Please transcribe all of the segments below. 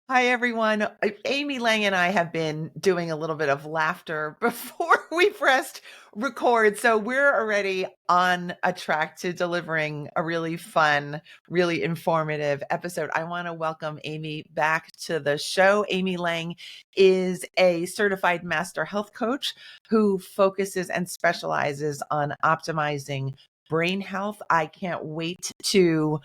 Hi, everyone. Amy Lang and I have been doing a little bit of laughter before we pressed record. So we're already on a track to delivering a really fun, really informative episode. I want to welcome Amy back to the show. Amy Lang is a certified master health coach who focuses and specializes on optimizing brain health. I can't wait to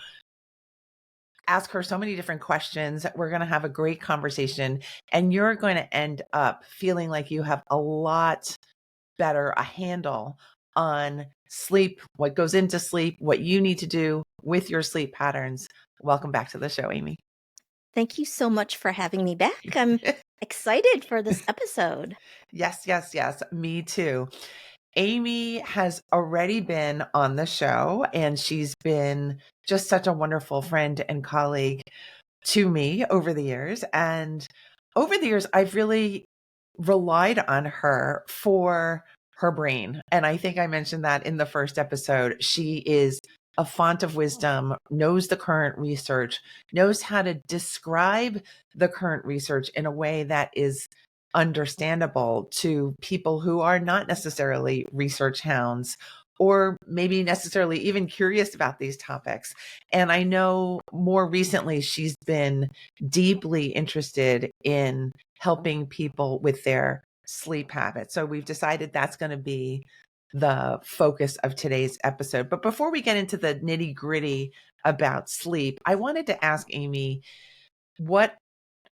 ask her so many different questions. We're going to have a great conversation, and you're going to end up feeling like you have a lot better a handle on sleep, what goes into sleep, what you need to do with your sleep patterns. Welcome back to the show, Amy. Thank you so much for having me back. I'm excited for this episode. Yes, yes, yes. Me too. Amy has already been on the show, and she's been just such a wonderful friend and colleague to me over the years. And over the years, I've really relied on her for her brain. And I think I mentioned that in the first episode. She is a font of wisdom, knows the current research, knows how to describe the current research in a way that is understandable to people who are not necessarily research hounds or maybe necessarily even curious about these topics. And I know more recently she's been deeply interested in helping people with their sleep habits. So we've decided that's going to be the focus of today's episode. But before we get into the nitty gritty about sleep, I wanted to ask Amy what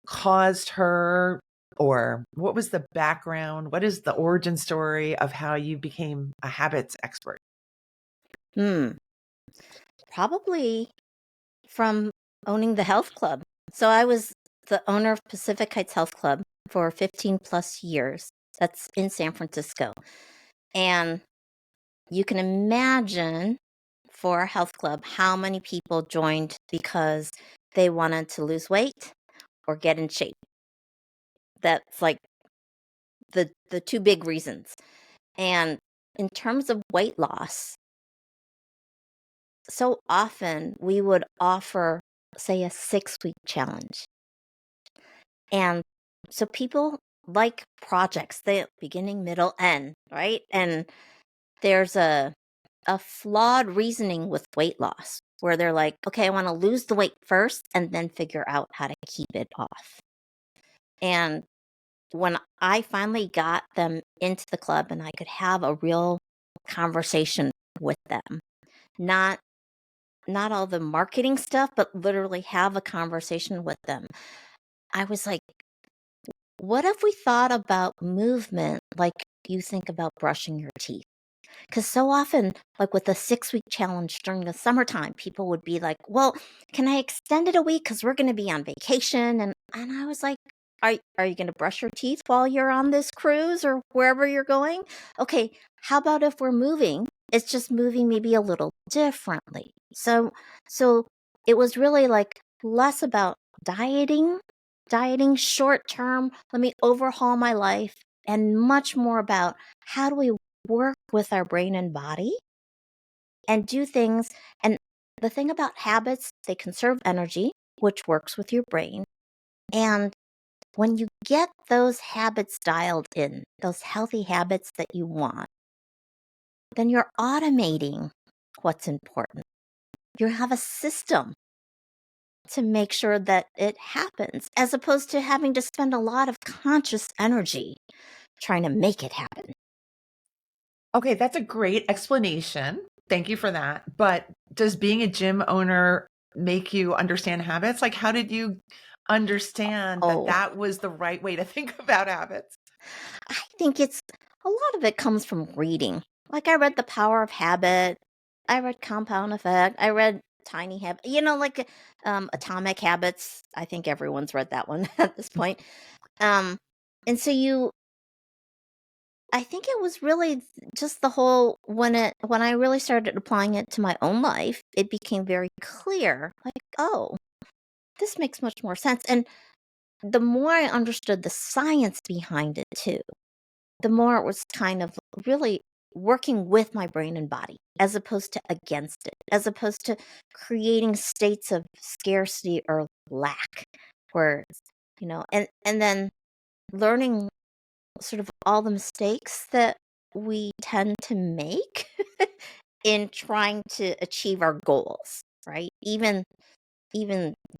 caused her, or what was the background? What is the origin story of how you became a habits expert? Probably from owning the health club. So I was the owner of Pacific Heights Health Club for 15 plus years. That's in San Francisco. And you can imagine for a health club how many people joined because they wanted to lose weight or get in shape. That's like the two big reasons. And in terms of weight loss, so often we would offer, say, a 6-week challenge. And so people like projects, they beginning, middle, end, right? And there's a flawed reasoning with weight loss where they're like, okay, I want to lose the weight first and then figure out how to keep it off. And when I finally got them into the club and I could have a real conversation with them, not all the marketing stuff, but literally have a conversation with them, I was like, what if we thought about movement like you think about brushing your teeth? Because so often, like with the 6-week challenge during the summertime, people would be like, well, can I extend it a week? Because we're going to be on vacation. And I was like, are you going to brush your teeth while you're on this cruise or wherever you're going? Okay, how about if we're moving? It's just moving maybe a little differently. So it was really like less about dieting short term, let me overhaul my life, and much more about how do we work with our brain and body and do things. And the thing about habits, they conserve energy, which works with your brain. And when you get those habits dialed in, those healthy habits that you want, then you're automating what's important. You have a system to make sure that it happens, as opposed to having to spend a lot of conscious energy trying to make it happen. Okay, that's a great explanation. Thank you for that. But does being a gym owner make you understand habits? Like, how did you understand that Oh, that was the right way to think about habits? I think it's a lot of it comes from reading. Like I read The Power of Habit, I read Compound Effect, I read Tiny Habit, like Atomic Habits. I think everyone's read that one at this point. Um, and so I think it was really just the whole when I really started applying it to my own life, it became very clear, like, oh, this makes much more sense. And the more I understood the science behind it too, the more it was kind of really working with my brain and body as opposed to against it, as opposed to creating states of scarcity or lack where and then learning sort of all the mistakes that we tend to make in trying to achieve our goals, right? Even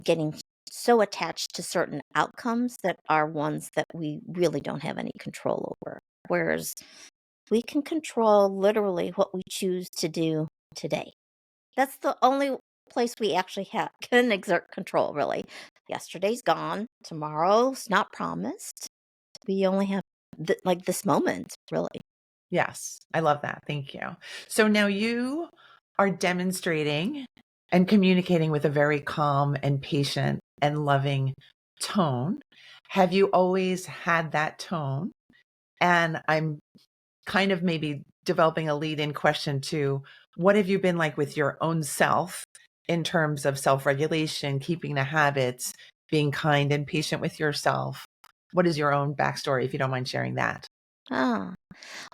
getting so attached to certain outcomes that are ones that we really don't have any control over. Whereas we can control literally what we choose to do today. That's the only place we actually can exert control, really. Yesterday's gone. Tomorrow's not promised. We only have like this moment, really. Yes, I love that. Thank you. So now you are demonstrating and communicating with a very calm and patient and loving tone. Have you always had that tone? And I'm kind of maybe developing a lead in question to what have you been like with your own self in terms of self-regulation, keeping the habits, being kind and patient with yourself? What is your own backstory, if you don't mind sharing that? Ah,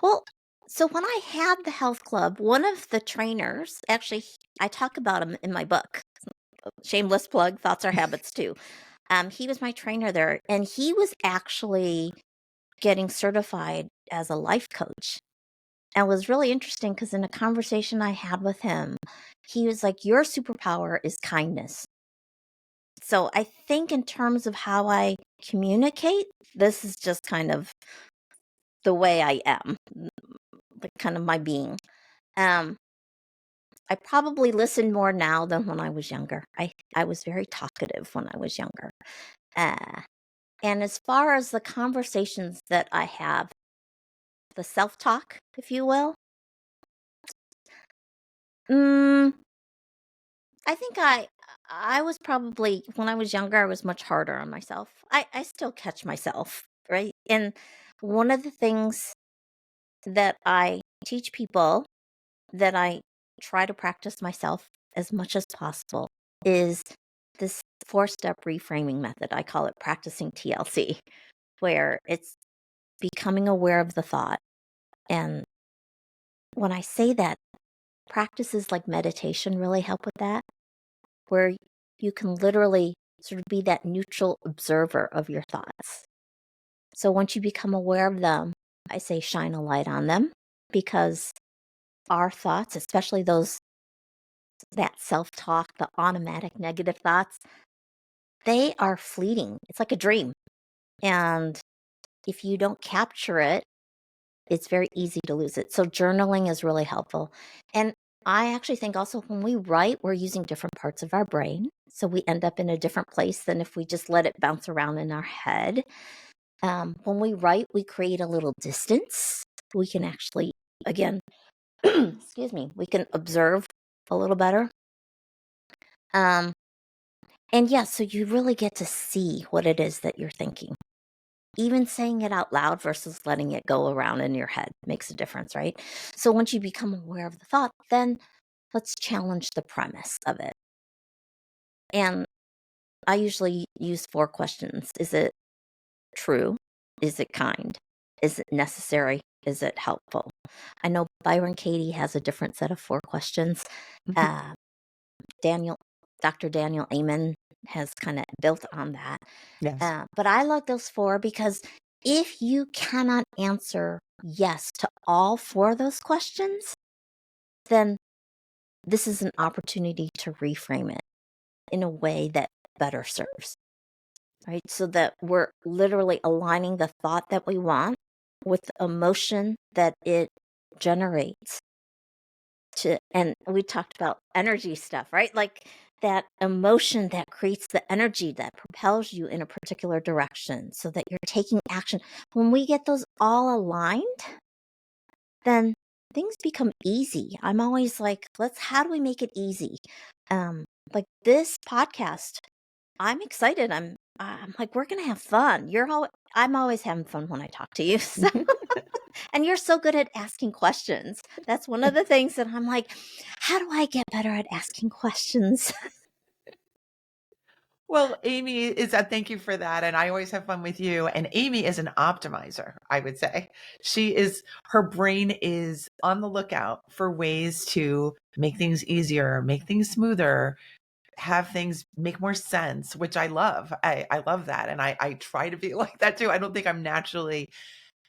well, so when I had the health club, one of the trainers, actually, I talk about him in my book. Shameless plug, Thoughts Are Habits too. He was my trainer there, and he was actually getting certified as a life coach. And it was really interesting because in a conversation I had with him, he was like, your superpower is kindness. So I think in terms of how I communicate, this is just kind of the way I am, the kind of my being. Um, I probably listen more now than when I was younger. I was very talkative when I was younger. Uh, and as far as the conversations that I have, the self-talk, if you will, mm, I think I was probably when I was younger, I was much harder on myself. I still catch myself, right? And one of the things that I teach people that I try to practice myself as much as possible is this 4-step reframing method. I call it practicing TLC, where it's becoming aware of the thought. And when I say that, practices like meditation really help with that, where you can literally sort of be that neutral observer of your thoughts. So once you become aware of them, I say shine a light on them, because our thoughts, especially that self-talk, the automatic negative thoughts, they are fleeting. It's like a dream. And if you don't capture it, it's very easy to lose it. So journaling is really helpful. And I actually think also when we write, we're using different parts of our brain. So we end up in a different place than if we just let it bounce around in our head. When we write, we create a little distance. We can actually, again, excuse me, we can observe a little better. Um, and yeah, so you really get to see what it is that you're thinking. Even saying it out loud versus letting it go around in your head makes a difference, right? So once you become aware of the thought, then let's challenge the premise of it. And I usually use 4 questions. Is it true? Is it kind? Is it necessary? Is it helpful? I know Byron Katie has a different set of 4 questions. Mhm. Uh, Dr. Daniel Amen has kind of built on that. Yes. But I like those 4 because if you cannot answer yes to all 4 of those questions, then this is an opportunity to reframe it in a way that better serves, right? So that we're literally aligning the thought that we want with the emotion that it generates. And we talked about energy stuff, right? Like that emotion that creates the energy that propels you in a particular direction so that you're taking action. When we get those all aligned, then things become easy. I'm always like, how do we make it easy? Like this podcast, I'm excited. I'm like, we're gonna have fun. I'm always having fun when I talk to you. So, and you're so good at asking questions. That's one of the things that I'm like, how do I get better at asking questions? Well, Amy is thank you for that. And I always have fun with you. And Amy is an optimizer, I would say. Her brain is on the lookout for ways to make things easier, make things smoother, have things make more sense, which I love. I love that. And I try to be like that too. I don't think I'm naturally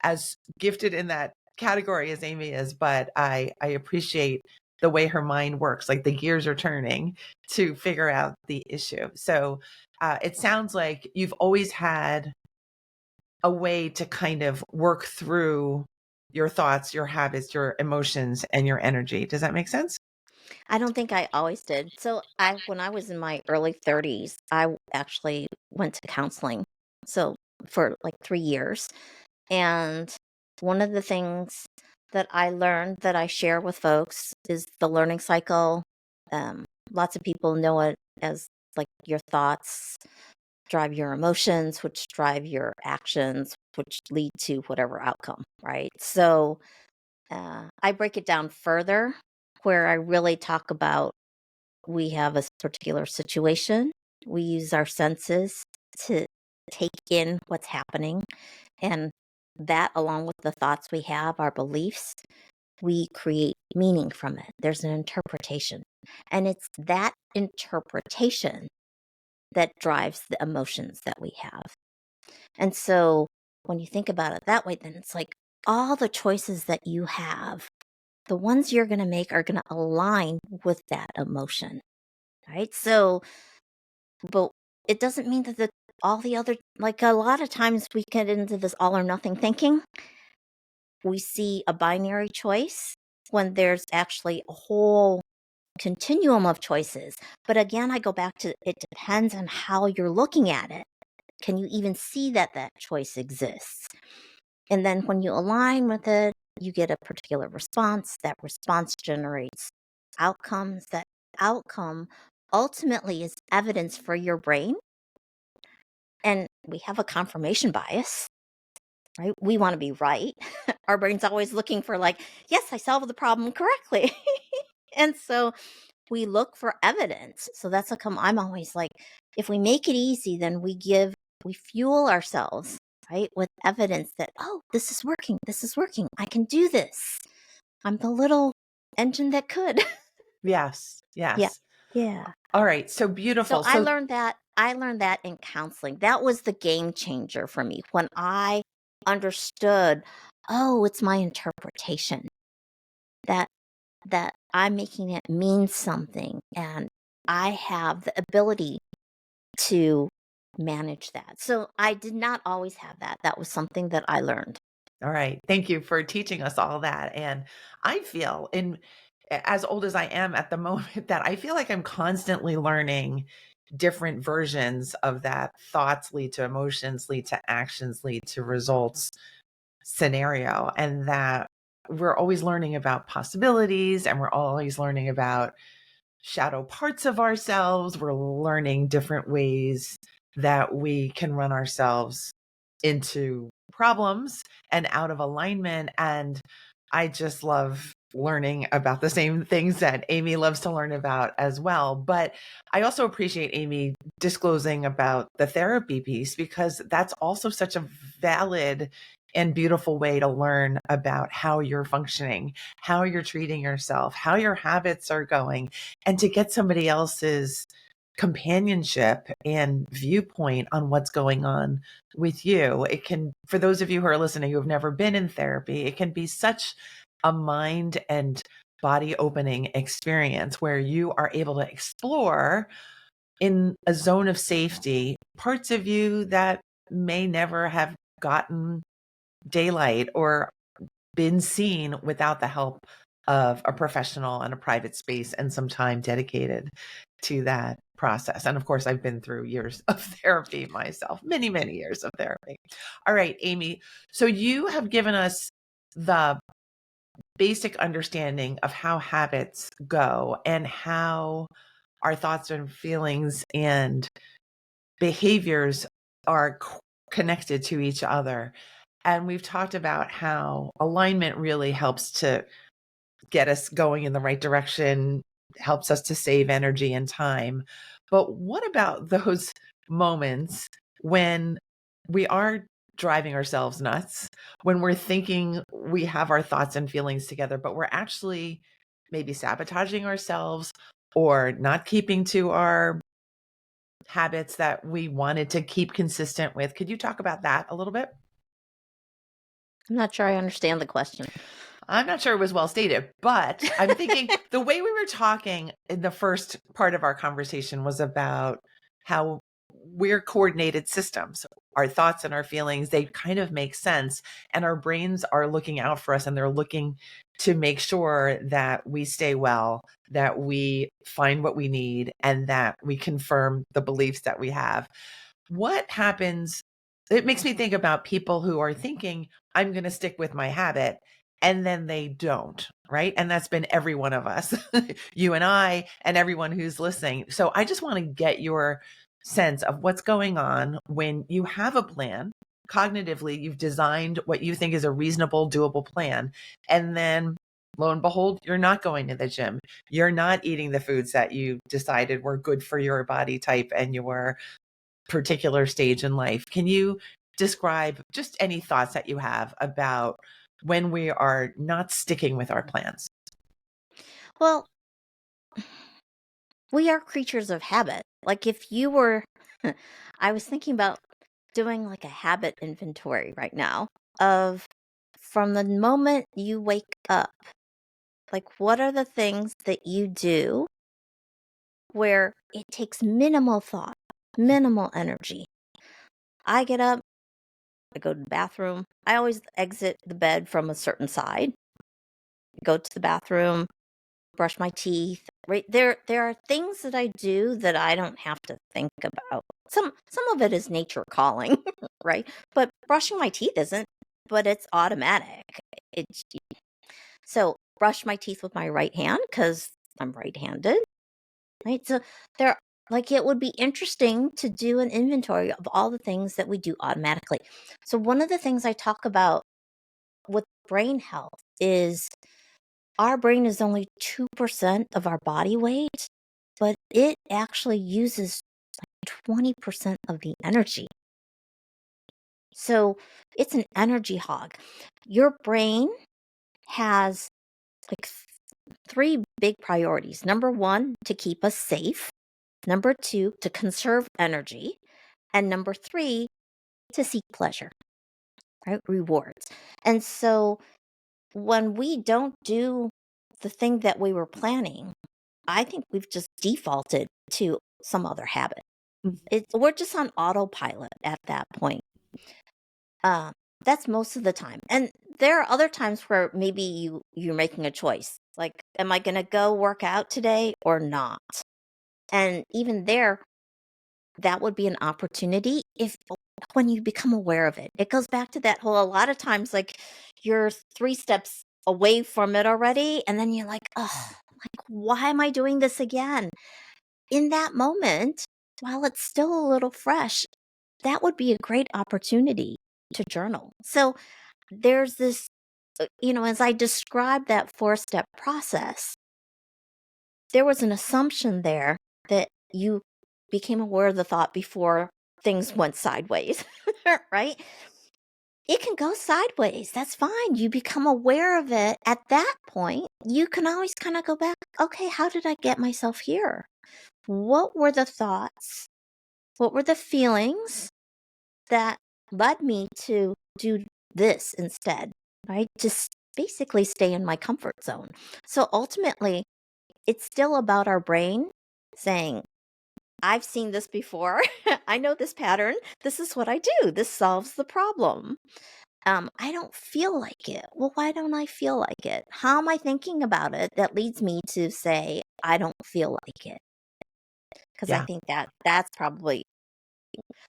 as gifted in that category as Amy is, but I appreciate the way her mind works, like the gears are turning to figure out the issue. So it sounds like you've always had a way to kind of work through your thoughts, your habits, your emotions, and your energy. Does that make sense? I don't think I always did. So when I was in my early 30s, actually went to counseling. So for like 3 years. And one of the things that I learned that I share with folks is the learning cycle. Lots of people know it as like your thoughts drive your emotions, which drive your actions, which lead to whatever outcome, right? So I break it down further where I really talk about we have a particular situation. We use our senses to take in what's happening. And that, along with the thoughts we have, our beliefs, we create meaning from it. There's an interpretation. And it's that interpretation that drives the emotions that we have. And so when you think about it that way, then it's like all the choices that you have, the ones you're going to make are going to align with that emotion, right? So, but it doesn't mean that all the other, like a lot of times we get into this all or nothing thinking. We see a binary choice when there's actually a whole continuum of choices. But again, I go back to it depends on how you're looking at it. Can you even see that that choice exists? And then when you align with it, you get a particular response. That response generates outcomes. That outcome ultimately is evidence for your brain. And we have a confirmation bias, right? We want to be right. Our brain's always looking for, like, yes, I solved the problem correctly. And so we look for evidence. So that's I'm always like, if we make it easy, then we fuel ourselves, right, with evidence that, oh, this is working. This is working. I can do this. I'm the little engine that could. Yes. Yeah. Yes. Yeah. All right. So So beautiful. I So learned that in counseling. That was the game changer for me when I understood, oh, it's my interpretation that I'm making it mean something, and I have the ability to manage that. So I did not always have that. That was something that I learned. all right. Thank you for teaching us all that. And I feel as old as I am at the moment that I feel like I'm constantly learning different versions of that thoughts lead to emotions, lead to actions, lead to results scenario. And that we're always learning about possibilities and we're always learning about shadow parts of ourselves. We're learning different ways that we can run ourselves into problems and out of alignment. And I just love learning about the same things that Amy loves to learn about as well. But I also appreciate Amy disclosing about the therapy piece because that's also such a valid and beautiful way to learn about how you're functioning, how you're treating yourself, how your habits are going, and to get somebody else's companionship and viewpoint on what's going on with you. It can, for those of you who are listening who have never been in therapy, it can be such a mind and body opening experience where you are able to explore in a zone of safety parts of you that may never have gotten daylight or been seen without the help of a professional and a private space and some time dedicated to that process. And of course, I've been through years of therapy myself, many, many years of therapy. All right, Amy. So you have given us the basic understanding of how habits go and how our thoughts and feelings and behaviors are connected to each other. And we've talked about how alignment really helps to get us going in the right direction, helps us to save energy and time. But what about those moments when we are driving ourselves nuts, when we're thinking we have our thoughts and feelings together, but we're actually maybe sabotaging ourselves or not keeping to our habits that we wanted to keep consistent with. Could you talk about that a little bit? I'm not sure I understand the question. I'm not sure it was well stated, but I'm thinking the way we were talking in the first part of our conversation was about how we're coordinated systems. Our thoughts and our feelings, they kind of make sense. And our brains are looking out for us, and they're looking to make sure that we stay well, that we find what we need, and that we confirm the beliefs that we have. What happens? It makes me think about people who are thinking, I'm going to stick with my habit, and then they don't, right? And that's been every one of us, you and I, and everyone who's listening. So I just want to get your sense of what's going on when you have a plan. Cognitively, you've designed what you think is a reasonable, doable plan. And then lo and behold, you're not going to the gym. You're not eating the foods that you decided were good for your body type and your particular stage in life. Can you describe just any thoughts that you have about when we are not sticking with our plans? Well, we are creatures of habit. Like if you were, I was thinking about doing like a habit inventory right now of from the moment you wake up, like what are the things that you do where it takes minimal thought, minimal energy? I get up, I go to the bathroom. I always exit the bed from a certain side, go to the bathroom, brush my teeth. Right there are things that I do that I don't have to think about. Some of it is nature calling, right? But brushing my teeth isn't, but it's automatic. It's so brush my teeth with my right hand cuz I'm right-handed, right? So there like it would be interesting to do an inventory of all the things that we do automatically. So one of the things I talk about with brain health is our brain is only 2% of our body weight, but it actually uses 20% of the energy. So it's an energy hog. Your brain has like three big priorities. Number one, to keep us safe. Number two, to conserve energy. And number three, to seek pleasure, right? Rewards. And so when we don't do the thing that we were planning, I think we've just defaulted to some other habit. We're just on autopilot at that point. Uh, that's most of the time. And there are other times where maybe you're making a choice. Like, am I going to go work out today or not? And even there, that would be an opportunity if when you become aware of it. It goes back to that whole a lot of times like you're 3 steps away from it already and then you're like, "Oh, like why am I doing this again?" In that moment, while it's still a little fresh, that would be a great opportunity to journal. So there's this as I described that 4-step process, there was an assumption there that you became aware of the thought before things went sideways, right? It can go sideways. That's fine. You become aware of it. At that point, you can always kind of go back. Okay, how did I get myself here? What were the thoughts? What were the feelings that led me to do this instead, right? Just basically stay in my comfort zone. So ultimately, it's still about our brain saying, I've seen this before. I know this pattern. This is what I do. This solves the problem. I don't feel like it. Well, why don't I feel like it? How am I thinking about it that leads me to say, I don't feel like it? Because I Yeah. think that's probably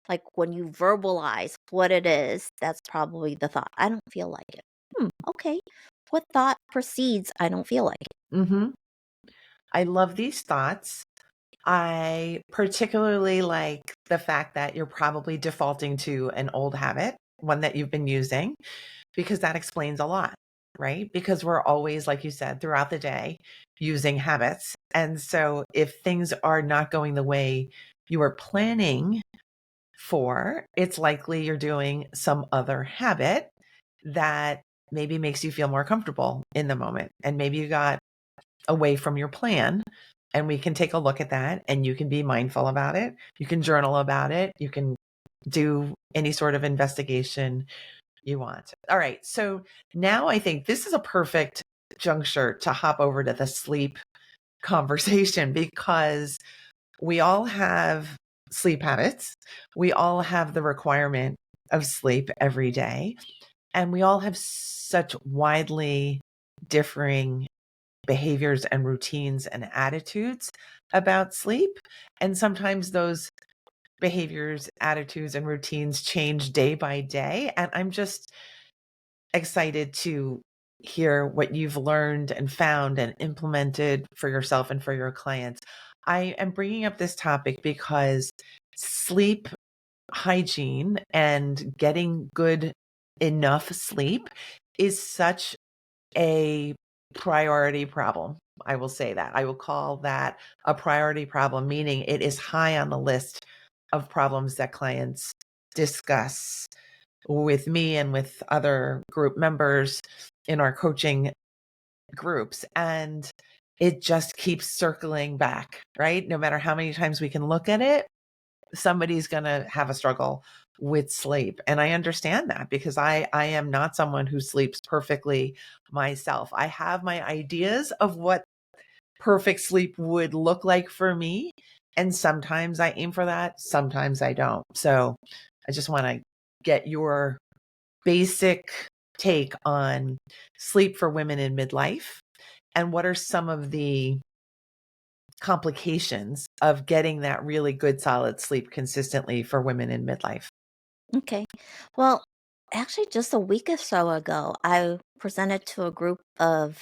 like when you verbalize what it is, that's probably the thought. I don't feel like it. Okay. What thought precedes I don't feel like it? Hmm. I love these thoughts. I particularly like the fact that you're probably defaulting to an old habit, one that you've been using, because that explains a lot, right? Because we're always, like you said, throughout the day using habits. And so if things are not going the way you were planning for, it's likely you're doing some other habit that maybe makes you feel more comfortable in the moment. And maybe you got away from your plan And we can take a look at that, and you can be mindful about it. You can journal about it. You can do any sort of investigation you want. All right. So now I think this is a perfect juncture to hop over to the sleep conversation, because we all have sleep habits. We all have the requirement of sleep every day, and we all have such widely differing behaviors and routines and attitudes about sleep. And sometimes those behaviors, attitudes, and routines change day by day. And I'm just excited to hear what you've learned and found and implemented for yourself and for your clients. I am bringing up this topic because sleep hygiene and getting good enough sleep is such a priority problem. I will say that. I will call that a priority problem, meaning it is high on the list of problems that clients discuss with me and with other group members in our coaching groups. And it just keeps circling back, right? No matter how many times we can look at it, somebody's going to have a struggle with sleep. And I understand that, because I am not someone who sleeps perfectly myself. I have my ideas of what perfect sleep would look like for me. And sometimes I aim for that, sometimes I don't. So I just want to get your basic take on sleep for women in midlife, and what are some of the complications of getting that really good solid sleep consistently for women in midlife. Okay. Well, actually, just a week or so ago, I presented to a group of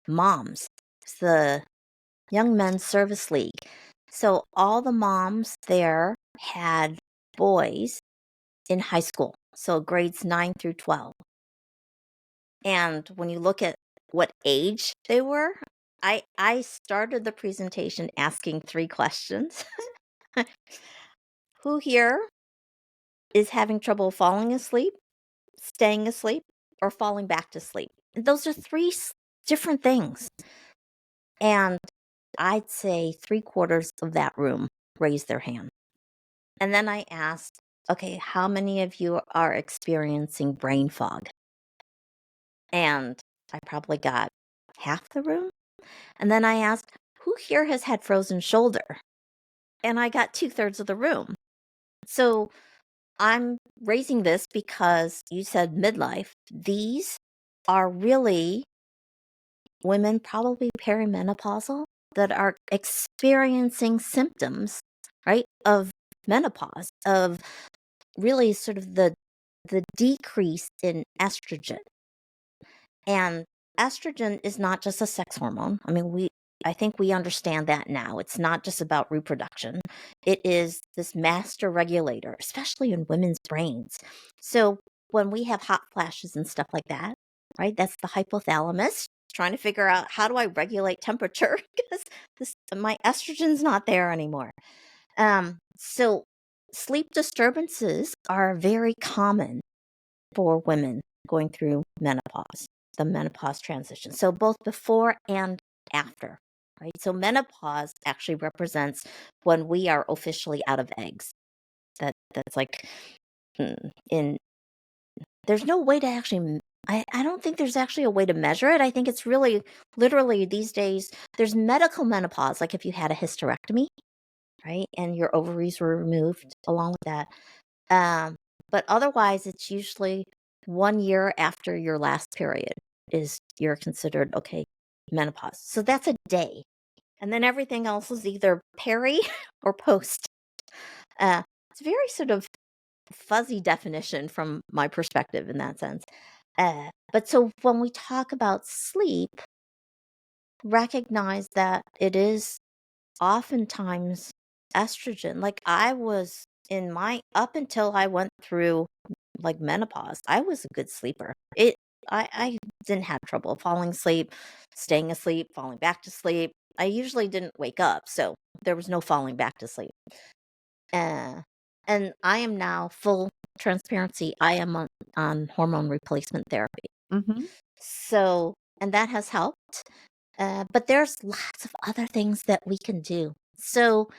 moms. It's the Young Men's Service League. So all the moms there had boys in high school, so grades 9 through 12. And when you look at what age they were, I started the presentation asking 3 questions. Who here is having trouble falling asleep, staying asleep, or falling back to sleep? And those are 3 different things. And I'd say 3/4 of that room raised their hand. And then I asked, okay, how many of you are experiencing brain fog? And I probably got half the room. And then I asked, who here has had frozen shoulder? And I got 2/3 of the room. So I'm raising this because you said midlife. These are really women, probably perimenopausal, that are experiencing symptoms, right, of menopause, of really sort of the decrease in estrogen. And estrogen is not just a sex hormone. I mean, I think we understand that now. It's not just about reproduction. It is this master regulator, especially in women's brains. So when we have hot flashes and stuff like that, right? That's the hypothalamus trying to figure out, how do I regulate temperature, because my estrogen's not there anymore. So sleep disturbances are very common for women going through menopause, the menopause transition. So both before and after, right? So menopause actually represents when we are officially out of eggs. That's like in there's no way to actually I don't think there's actually a way to measure it. I think it's really literally these days there's medical menopause, like if you had a hysterectomy, right? And your ovaries were removed along with that. But otherwise, it's usually 1 year after your last period is you're considered, okay, menopause. So that's a day. And then everything else is either peri or post. It's a very sort of fuzzy definition from my perspective in that sense. But so when we talk about sleep, recognize that it is oftentimes estrogen. Like I was up until I went through like menopause, I was a good sleeper. I didn't have trouble falling asleep, staying asleep, falling back to sleep. I usually didn't wake up, so there was no falling back to sleep. Uh, and I am now, full transparency, I am on hormone replacement therapy. Mm-hmm. So, and that has helped. But there's lots of other things that we can do. So,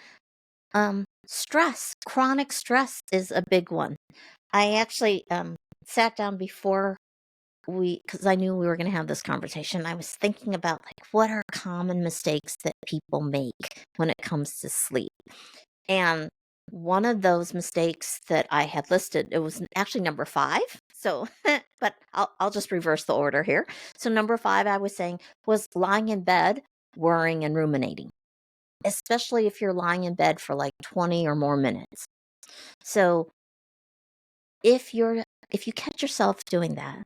stress, chronic stress is a big one. I actually sat down before because I knew we were going to have this conversation. I was thinking about like what are common mistakes that people make when it comes to sleep. And one of those mistakes that I had listed, it was actually number 5. So, but I'll just reverse the order here. So number 5, I was saying, was lying in bed, worrying and ruminating, especially if you're lying in bed for like 20 or more minutes. So if you catch yourself doing that,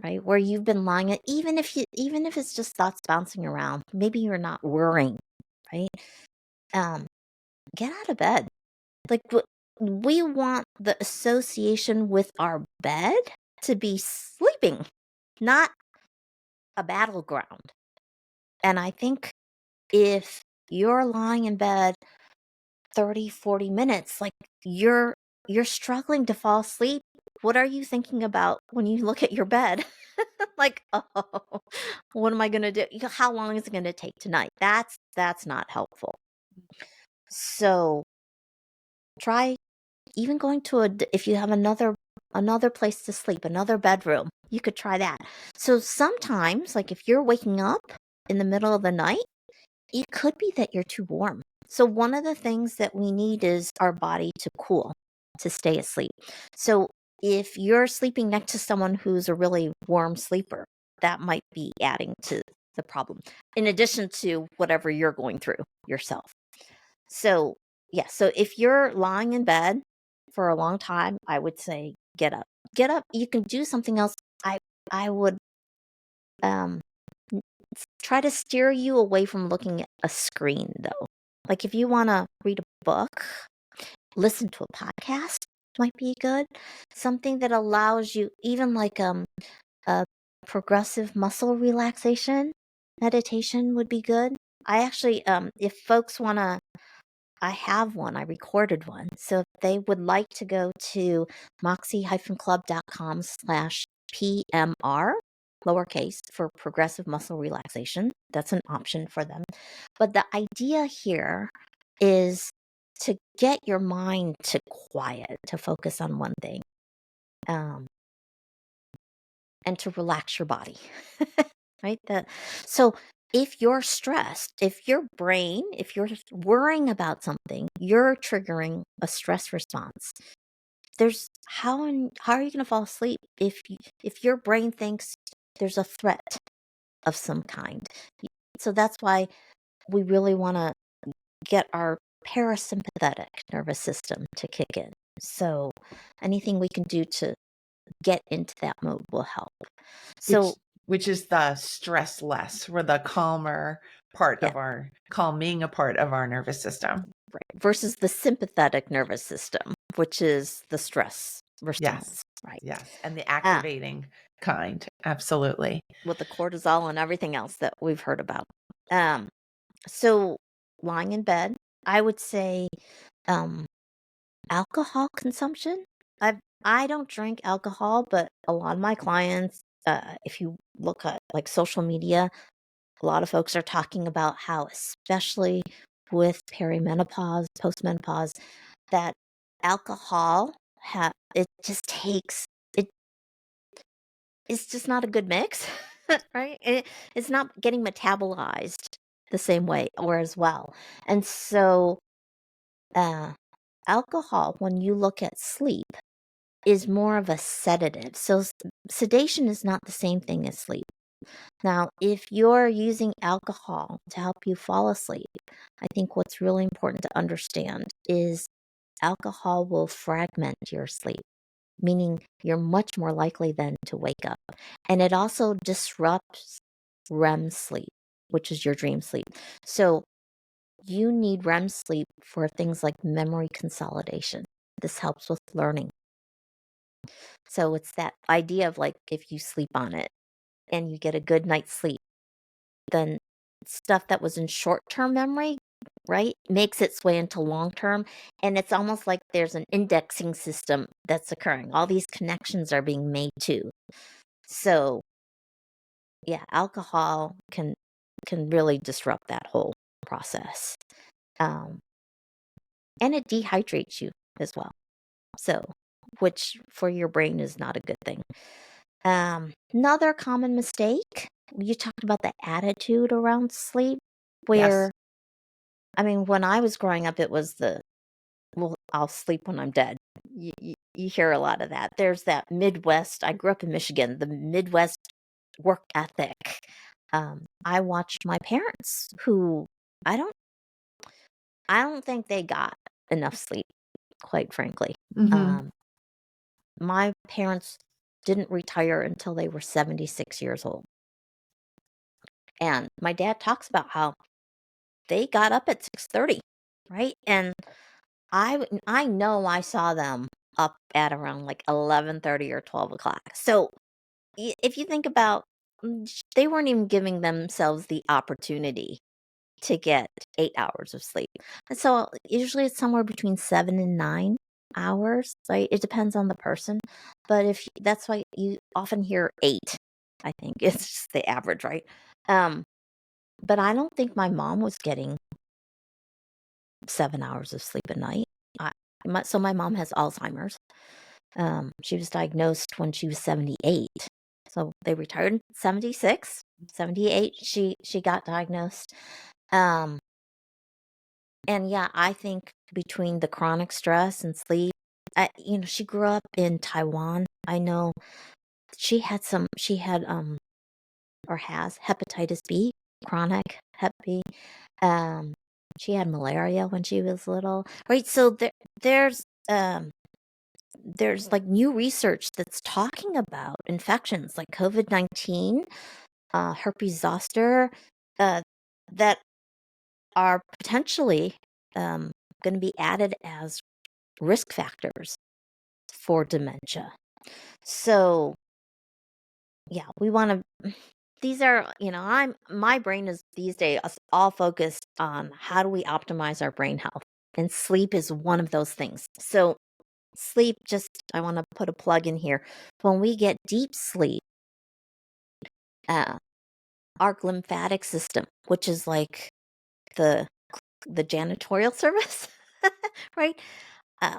right, where you've been lying, even if it's just thoughts bouncing around, maybe you're not worrying, right? Get out of bed. Like, we want the association with our bed to be sleeping, not a battleground. And I think if you're lying in bed 30, 40 minutes, like you're struggling to fall asleep, what are you thinking about when you look at your bed? Like, oh, what am I going to do? How long is it going to take tonight? That's not helpful. So try even going to if you have another place to sleep, another bedroom, you could try that. So sometimes, like if you're waking up in the middle of the night, it could be that you're too warm. So one of the things that we need is our body to cool, to stay asleep. So if you're sleeping next to someone who's a really warm sleeper, that might be adding to the problem, in addition to whatever you're going through yourself. So, yeah, so if you're lying in bed for a long time, I would say get up. Get up. You can do something else. I would um try to steer you away from looking at a screen though. Like if you want to read a book, listen to a podcast might be good. Something that allows you, even like a progressive muscle relaxation meditation would be good. I actually if folks want to, I have one. I recorded one. So if they would like to go to moxie-club.com/PMR, lowercase, for progressive muscle relaxation, that's an option for them. But the idea here is to get your mind to quiet, to focus on one thing, and to relax your body. Right? So if you're stressed, if your brain, if you're worrying about something, you're triggering a stress response. There's how are you going to fall asleep if your brain thinks there's a threat of some kind? So that's why we really want to get our parasympathetic nervous system to kick in. So anything we can do to get into that mode will help. So which is the stress less, or the calmer part yeah, of our calming a part of our nervous system. right, versus the sympathetic nervous system, which is the stress response, Yes. right? Yes. And the activating kind. Absolutely. With the cortisol and everything else that we've heard about. So lying in bed, I would say alcohol consumption. I don't drink alcohol, but a lot of my clients, if you look at like social media, a lot of folks are talking about how, especially with perimenopause, postmenopause, that alcohol it just takes it. It's just not a good mix, right? It's not getting metabolized the same way or as well, and so uh, alcohol, when you look at sleep, is more of a sedative. So sedation is not the same thing as sleep. Now, if you're using alcohol to help you fall asleep, I think what's really important to understand is alcohol will fragment your sleep, meaning you're much more likely then to wake up. And it also disrupts REM sleep, which is your dream sleep. So you need REM sleep for things like memory consolidation. This helps with learning. So it's that idea of like if you sleep on it and you get a good night's sleep, then stuff that was in short-term memory, right, makes its way into long-term. And it's almost like there's an indexing system that's occurring. All these connections are being made too. So, yeah, alcohol can can really disrupt that whole process. And it dehydrates you as well. So, which for your brain is not a good thing. Another common mistake, you talked about the attitude around sleep, Yes. where, I mean, when I was growing up, it was well, I'll sleep when I'm dead. You hear a lot of that. There's that Midwest, I grew up in Michigan, the Midwest work ethic. I watched my parents who I don't I don't think they got enough sleep, quite frankly. Hmm. Um, my parents didn't retire until they were 76 years old. And my dad talks about how they got up at 6:30, right? And I know I saw them up at around like 11:30 or 12 o'clock. So if you think about, they weren't even giving themselves the opportunity to get 8 hours of sleep. And so usually it's somewhere between 7 and 9 hours, right? It depends on the person. But that's why you often hear eight, I think it's just the average, right? Um, but I don't think my mom was getting 7 hours of sleep a night. I, so my mom has Alzheimer's. She was diagnosed when she was 78. So they retired in 76, 78. She got diagnosed. Um, and yeah, I think between the chronic stress and sleep, she grew up in Taiwan. I know she had or has hepatitis B, chronic hep B. Um, she had malaria when she was little, right? So there's um there's like new research that's talking about infections like COVID-19, herpes zoster, uh, that are potentially going to be added as risk factors for dementia. So, yeah, we want to. These are, my brain is these days all focused on how do we optimize our brain health, and sleep is one of those things. So, sleep, I want to put a plug in here. When we get deep sleep, uh, our lymphatic system, which is like the janitorial service, right? Uh,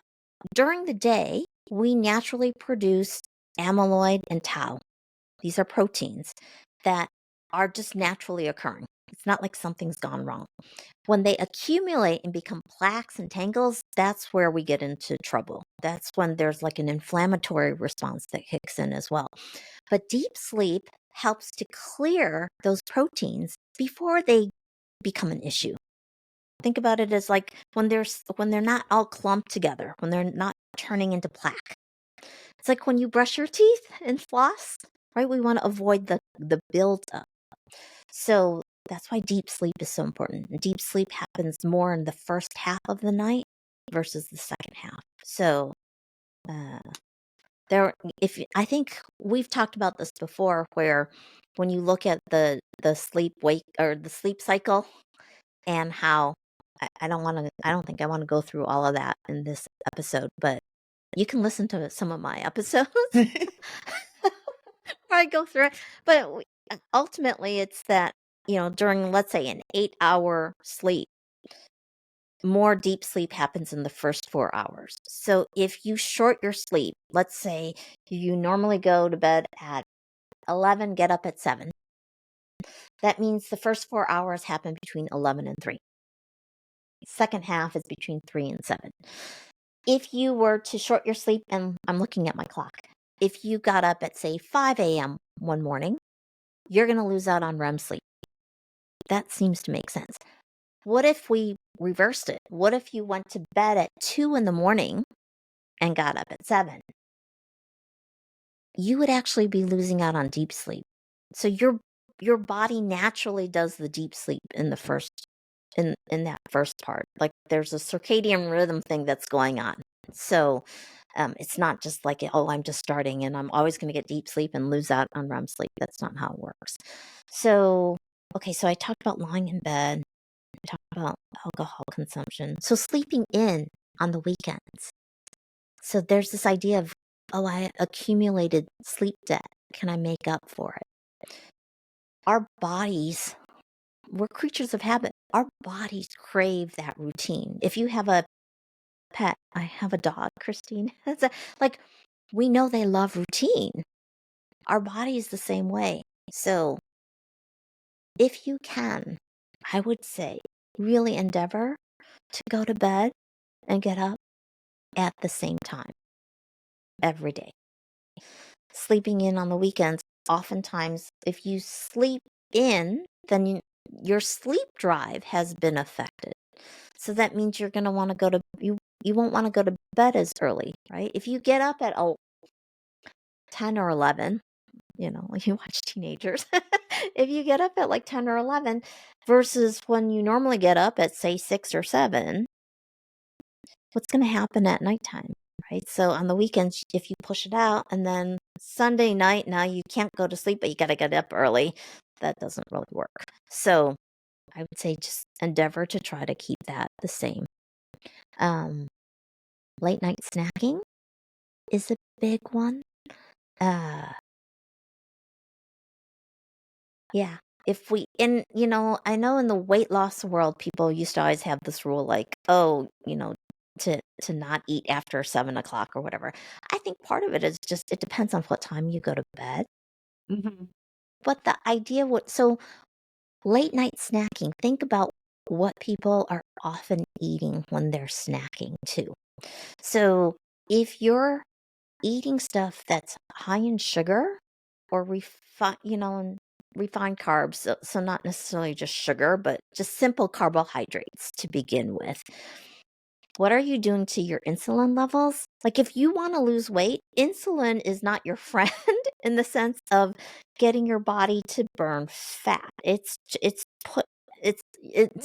During the day, we naturally produce amyloid and tau. These are proteins that are just naturally occurring. It's not like something's gone wrong. When they accumulate and become plaques and tangles, that's where we get into trouble. That's when there's like an inflammatory response that kicks in as well. But deep sleep helps to clear those proteins before they become an issue. Think about it as like when they're not all clumped together, when they're not turning into plaque. It's like when you brush your teeth and floss, right? We want to avoid the buildup. So that's why deep sleep is so important. Deep sleep happens more in the first half of the night versus the second half. So uh, I think we've talked about this before, where when you look at the sleep wake or the sleep cycle, and how I don't think I want to go through all of that in this episode, but you can listen to some of my episodes where I go through it. But ultimately, it's that, during, let's say, an 8-hour sleep, more deep sleep happens in the first 4 hours. So if you short your sleep, let's say you normally go to bed at 11, get up at 7. That means the first 4 hours happen between 11 and 3. Second half is between 3 and 7. If you were to short your sleep, and I'm looking at my clock, if you got up at, say, 5 a.m. one morning, you're going to lose out on REM sleep. That seems to make sense. What if we reversed it? What if you went to bed at 2 in the morning and got up at 7? You would actually be losing out on deep sleep. So your body naturally does the deep sleep in the first in that first part. Like there's a circadian rhythm thing that's going on. So it's not just like, oh, I'm just starting and I'm always going to get deep sleep and lose out on REM sleep. That's not how it works. So, okay, so I talked about lying in bed. We talked about alcohol consumption. So sleeping in on the weekends. So there's this idea of, oh, I accumulated sleep debt. Can I make up for it? Our bodies we're creatures of habit. Our bodies crave that routine. If you have a pet, I have a dog, Christine. Like, we know they love routine. Our body is the same way. So if you can, I would say really endeavor to go to bed and get up at the same time every day. Sleeping in on the weekends, oftentimes, if you sleep in, then your sleep drive has been affected. So that means you're going to want to go to, you won't want to go to bed as early, right? If you get up at 10 or 11, you watch teenagers. If you get up at like 10 or 11 versus when you normally get up at, say, 6 or 7, what's going to happen at nighttime, right? So on the weekends, if you push it out and then Sunday night, now you can't go to sleep, but you got to get up early, that doesn't really work. So I would say just endeavor to try to keep that the same. Late night snacking is a big one. Yeah. If we, I know in the weight loss world, people used to always have this rule like, oh, to not eat after 7 o'clock or whatever. I think part of it is just, it depends on what time you go to bed. Mm-hmm. But the idea so late night snacking, think about what people are often eating when they're snacking too. So if you're eating stuff that's high in sugar or refined carbs, so not necessarily just sugar, but just simple carbohydrates to begin with. What are you doing to your insulin levels? Like if you want to lose weight, insulin is not your friend in the sense of getting your body to burn fat. It's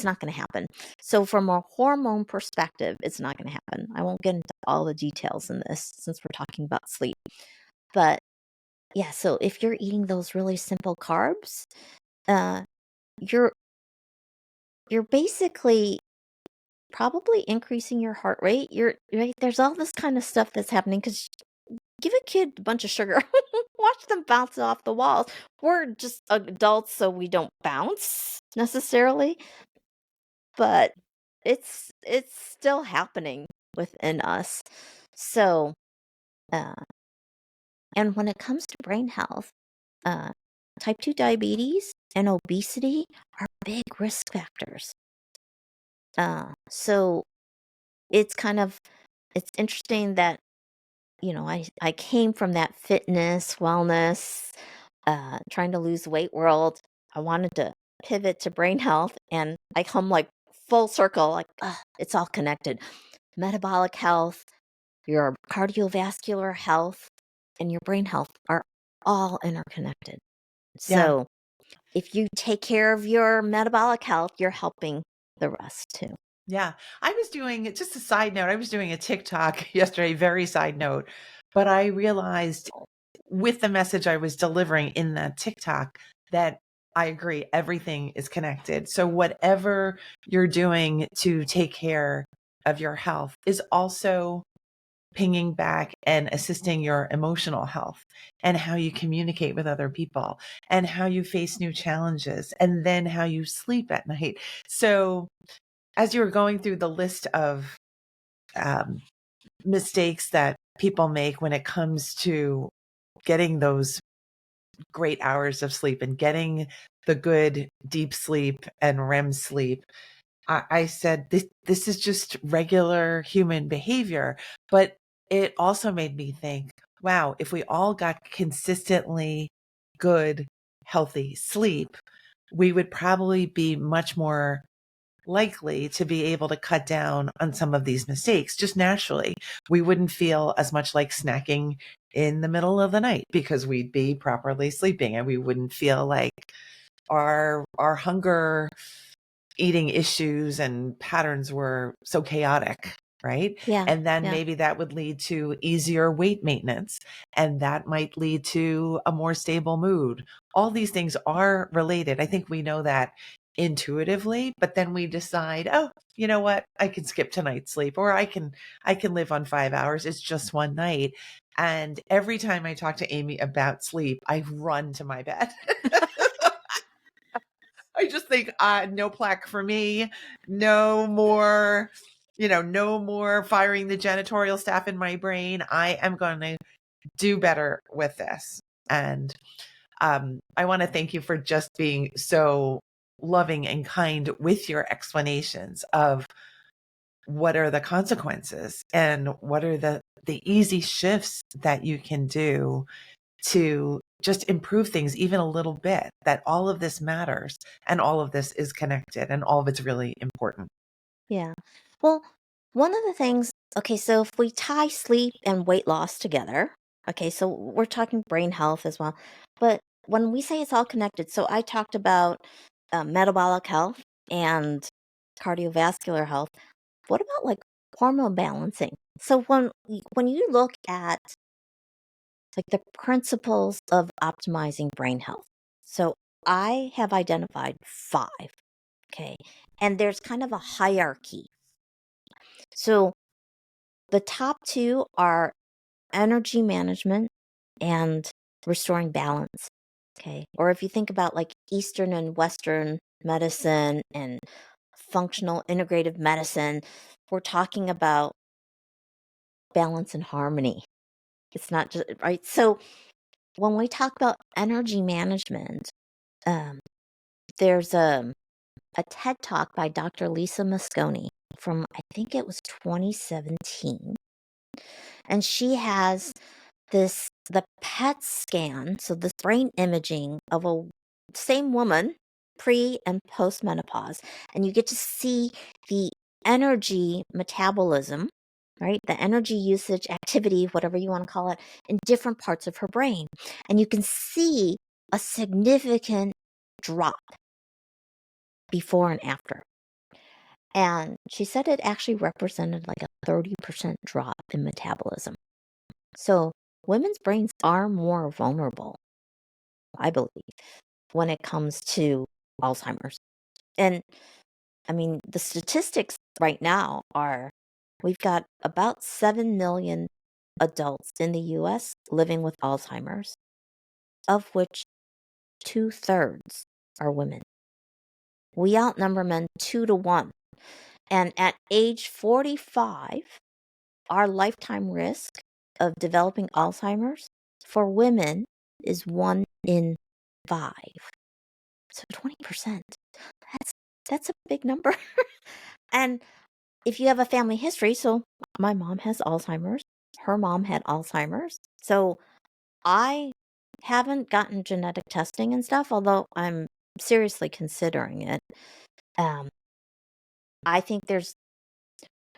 not going to happen. So from a hormone perspective, it's not going to happen. I won't get into all the details in this since we're talking about sleep. But yeah, so if you're eating those really simple carbs, you're basically probably increasing your heart rate. You're right. There's all this kind of stuff that's happening because give a kid a bunch of sugar, watch them bounce off the walls. We're just adults, so we don't bounce necessarily, but it's still happening within us. So, uh, and when it comes to brain health, type 2 diabetes and obesity are big risk factors. So it's interesting that, I came from that fitness, wellness, trying to lose weight world. I wanted to pivot to brain health and I come like full circle, like, it's all connected. Metabolic health, your cardiovascular health, and your brain health are all interconnected. Yeah. So if you take care of your metabolic health, you're helping the rest too. Yeah. I was doing just a side note. I was doing a TikTok yesterday, very side note, but I realized with the message I was delivering in that TikTok that I agree, everything is connected. So whatever you're doing to take care of your health is also pinging back and assisting your emotional health and how you communicate with other people and how you face new challenges and then how you sleep at night. So as you were going through the list of mistakes that people make when it comes to getting those great hours of sleep and getting the good deep sleep and REM sleep, I said, this is just regular human behavior. But it also made me think, wow, if we all got consistently good, healthy sleep, we would probably be much more likely to be able to cut down on some of these mistakes just naturally. We wouldn't feel as much like snacking in the middle of the night because we'd be properly sleeping, and we wouldn't feel like our hunger eating issues and patterns were so chaotic, right? Yeah. And then Yeah. maybe that would lead to easier weight maintenance, and that might lead to a more stable mood. All these things are related. I think we know that intuitively, but then we decide, oh, you know what? I can skip tonight's sleep, or I can live on 5 hours. It's just one night. And every time I talk to Amy about sleep, I run to my bed. I just think no plaque for me, no more, no more firing the janitorial staff in my brain. I am going to do better with this. And I want to thank you for just being so loving and kind with your explanations of what are the consequences and what are the easy shifts that you can do to just improve things even a little bit, that all of this matters and all of this is connected and all of it's really important. Yeah. Well, one of the things, okay, so if we tie sleep and weight loss together, okay, so we're talking brain health as well. But when we say it's all connected, so I talked about metabolic health and cardiovascular health. What about like hormone balancing? So when you look at like the principles of optimizing brain health, so I have identified 5, okay, and there's kind of a hierarchy. So the top 2 are energy management and restoring balance. Okay. Or if you think about like Eastern and Western medicine and functional integrative medicine, we're talking about balance and harmony. It's not just, right? So when we talk about energy management, um, there's a TED Talk by Dr. Lisa Mosconi from, I think it was 2017. And she has the PET scan, so this brain imaging of a same woman pre and post menopause, and you get to see the energy metabolism, right? The energy usage activity, whatever you want to call it, in different parts of her brain. And you can see a significant drop before and after. And she said it actually represented like a 30% drop in metabolism. So women's brains are more vulnerable, I believe, when it comes to Alzheimer's. And I mean, the statistics right now are we've got about 7 million adults in the US living with Alzheimer's, of which 2/3 are women. We outnumber men 2 to 1. And at age 45, our lifetime risk of developing Alzheimer's for women is 1 in 5. So 20%. That's a big number. And if you have a family history, so my mom has Alzheimer's, her mom had Alzheimer's. So I haven't gotten genetic testing and stuff, although I'm seriously considering it. Um, I think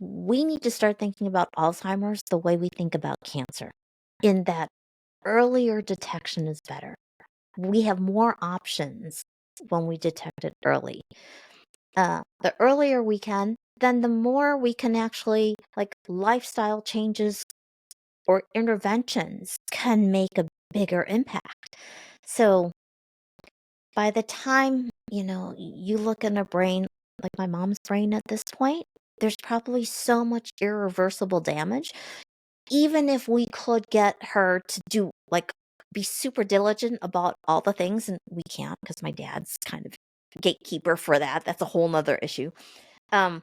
we need to start thinking about Alzheimer's the way we think about cancer, in that earlier detection is better. We have more options when we detect it early. The earlier we can, then the more we can actually, like, lifestyle changes or interventions can make a bigger impact. So by the time, you look in a brain, like my mom's brain at this point, there's probably so much irreversible damage. Even if we could get her to do, like, be super diligent about all the things, and we can't because my dad's kind of gatekeeper for that. That's a whole nother issue. Um,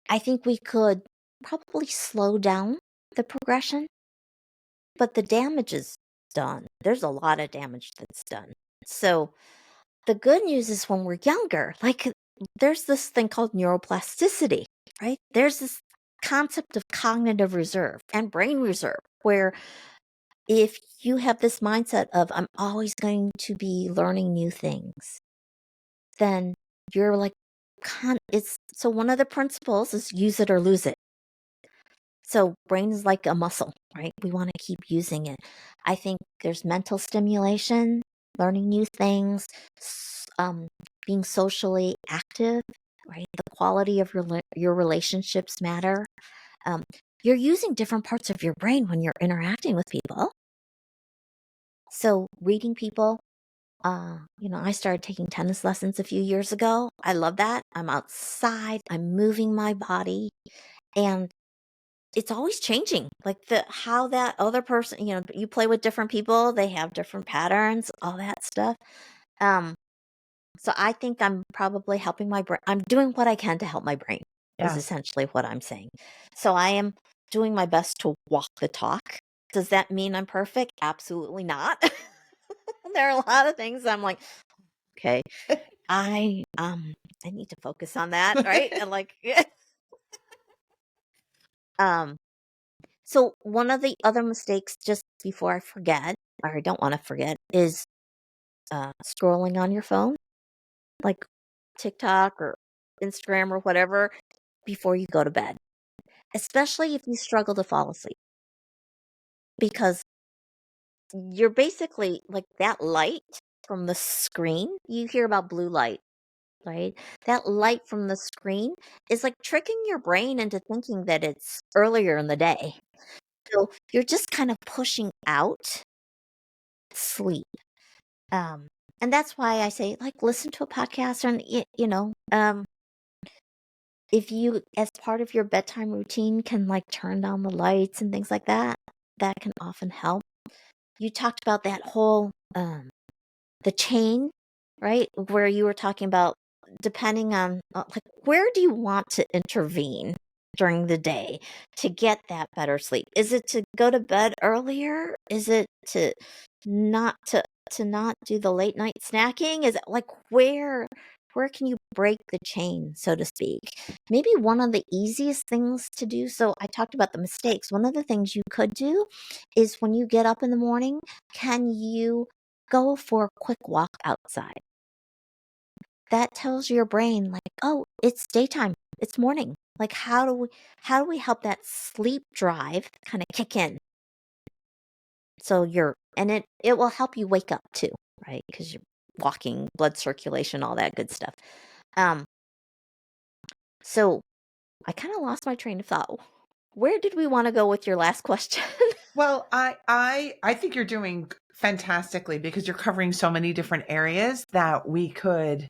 I think we could probably slow down the progression, but the damage is done. There's a lot of damage that's done. So the good news is when we're younger, like, there's this thing called neuroplasticity, right? There's this concept of cognitive reserve and brain reserve, where if you have this mindset of I'm always going to be learning new things, then you're like, it's so one of the principles is use it or lose it. So brain is like a muscle, right? We want to keep using it. I think there's mental stimulation, learning new things, being socially active, right? The quality of your relationships matter. Um, you're using different parts of your brain when you're interacting with people. So reading people, I started taking tennis lessons a few years ago. I love that. I'm outside, I'm moving my body, and it's always changing. Like how that other person, you play with different people, they have different patterns, all that stuff. Um, So I think I'm probably helping my brain. I'm doing what I can to help my brain, is Yes. essentially what I'm saying. So I am doing my best to walk the talk. Does that mean I'm perfect? Absolutely not. There are a lot of things I'm like, okay, I need to focus on that, right? And like um so one of the other mistakes, just before I forget, or I don't want to forget, is scrolling on your phone, like TikTok or Instagram or whatever, before you go to bed, especially if you struggle to fall asleep, because you're basically like that light from the screen. You hear about blue light, right? That light from the screen is like tricking your brain into thinking that it's earlier in the day. So you're just kind of pushing out sleep. Um, and that's why I say, like, listen to a podcast, and if you, as part of your bedtime routine, can like turn down the lights and things like that, that can often help. You talked about that whole the chain, right? Where you were talking about, depending on like, where do you want to intervene during the day to get that better sleep? Is it to go to bed earlier? Is it to not not do the late night snacking? Is it like, where can you break the chain, so to speak? Maybe one of the easiest things to do. So I talked about the mistakes. One of the things you could do is, when you get up in the morning, can you go for a quick walk outside? That tells your brain, like, oh, it's daytime, it's morning. Like, how do we help that sleep drive kind of kick in? So it will help you wake up too, right? Because you're walking, blood circulation, all that good stuff. Um, so I kind of lost my train of thought. Where did we want to go with your last question? Well, I think you're doing fantastically because you're covering so many different areas that we could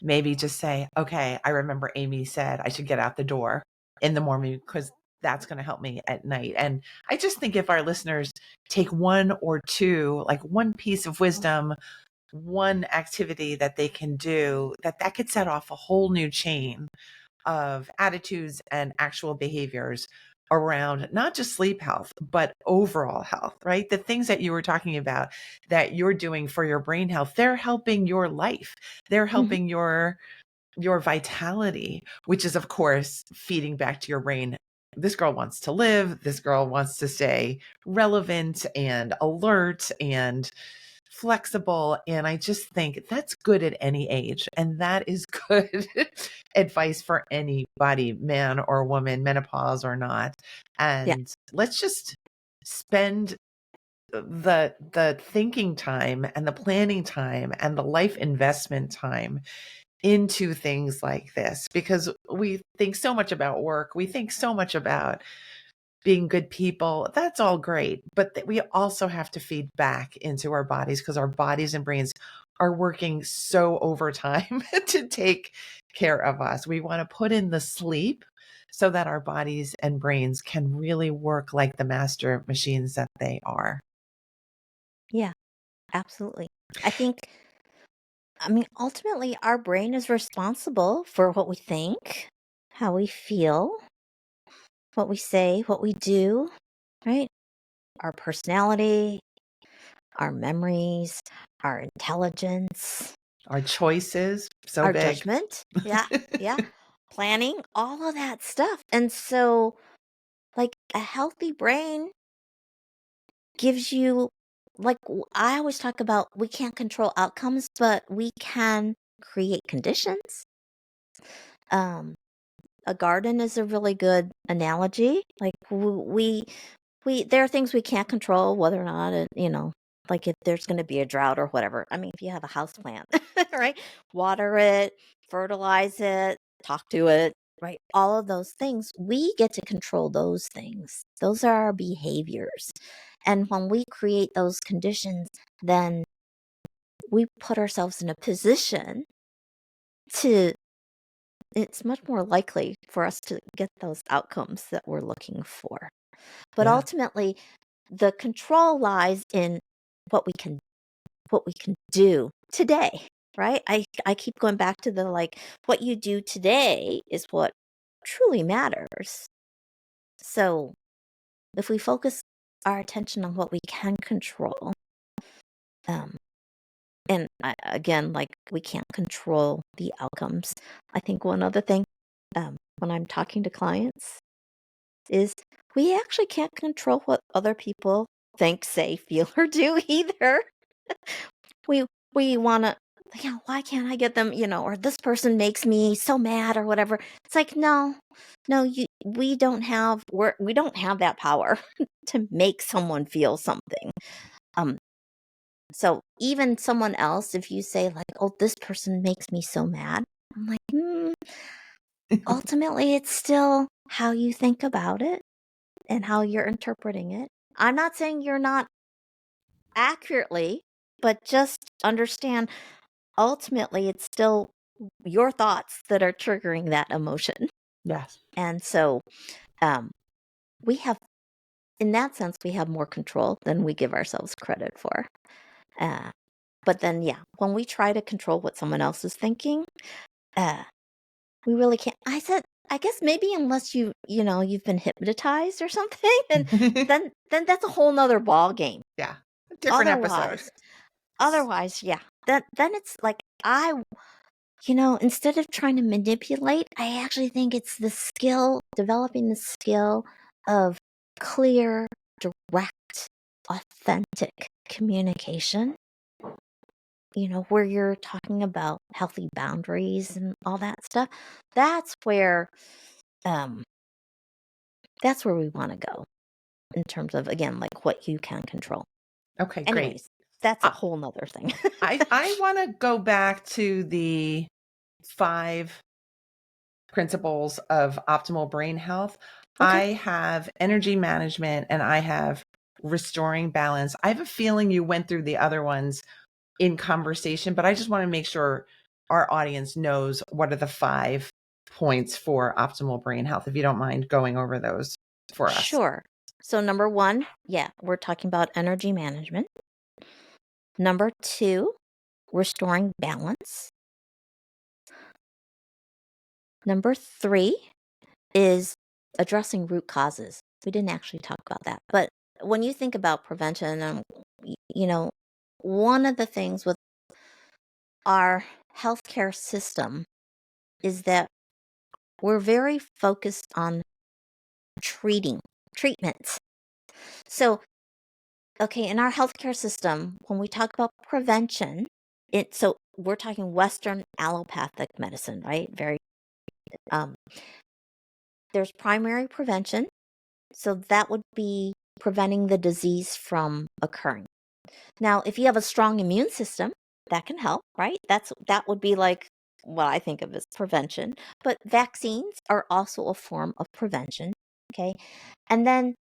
maybe just say, okay, I remember Amy said I should get out the door in the morning because that's going to help me at night. And I just think if our listeners take one or two, like one piece of wisdom, one activity that they can do, that could set off a whole new chain of attitudes and actual behaviors around not just sleep health, but overall health, right? The things that you were talking about that you're doing for your brain health, they're helping your life. They're Mhm. helping your vitality, which is of course feeding back to your brain. This girl wants to live. This girl wants to stay relevant and alert and flexible. And I just think that's good at any age. And that is good advice for anybody, man or woman, menopause or not. Yeah. And let's just spend the thinking time and the planning time and the life investment time into things like this, because we think so much about work. We think so much about being good people. That's all great. But we also have to feed back into our bodies because our bodies and brains are working so overtime to take care of us. We want to put in the sleep so that our bodies and brains can really work like the master machines that they are. Yeah, absolutely. I think, I mean, ultimately, our brain is responsible for what we think, how we feel, what we say, what we do, right? Our personality, our memories, our intelligence, Our choices, so our big. judgment. Yeah, yeah. Planning, all of that stuff. And so, like, a healthy brain gives you, like, I always talk about, we can't control outcomes, but we can create conditions. Um, a garden is a really good analogy. Like, there are things we can't control, whether or not like, if there's going to be a drought or whatever. I mean, if you have a house plant, right? Water it, fertilize it, talk to it, right? All of those things, we get to control those things. Those are our behaviors. And when we create those conditions, then we put ourselves in a position to, it's much more likely for us to get those outcomes that we're looking for. But Yeah. ultimately, the control lies in what we can do today. right? I keep going back to the like, what you do today is what truly matters. So if we focus our attention on what we can control, um, and again, like we can't control the outcomes. I think one other thing, when I'm talking to clients, is we actually can't control what other people think, say, feel, or do either. We we want to, why can't I get them, or this person makes me so mad or whatever. It's like, no, we don't have that power to make someone feel something. Um, so even someone else, if you say like, oh, this person makes me so mad, I'm like, ultimately, it's still how you think about it and how you're interpreting it. I'm not saying you're not accurately, but just understand ultimately it's still your thoughts that are triggering that emotion. Yes. And so we have, in that sense, we have more control than we give ourselves credit for. But then, when we try to control what someone else is thinking, we really can't. I guess maybe unless you've been hypnotized or something, and then that's a whole nother ball game. Yeah. Different episode. Otherwise, then it's like instead of trying to manipulate, I actually think it's developing the skill of clear, direct, authentic communication, where you're talking about healthy boundaries and all that stuff. That's where we want to go in terms of, again, like what you can control. Okay, great. Anyways, that's a whole nother thing. I want to go back to the 5 principles of optimal brain health. Okay. I have energy management and I have restoring balance. I have a feeling you went through the other ones in conversation, but I just want to make sure our audience knows what are the 5 points for optimal brain health, if you don't mind going over those for us. Sure. So number 1, we're talking about energy management. Number 2, restoring balance. Number 3 is addressing root causes. We didn't actually talk about that. But when you think about prevention, one of the things with our healthcare system is that we're very focused on treatment. So, okay, in our healthcare system, when we talk about prevention, so we're talking Western allopathic medicine, right? There's primary prevention. So that would be preventing the disease from occurring. Now, if you have a strong immune system, that can help, right? That would be like what I think of as prevention. But vaccines are also a form of prevention, okay? And then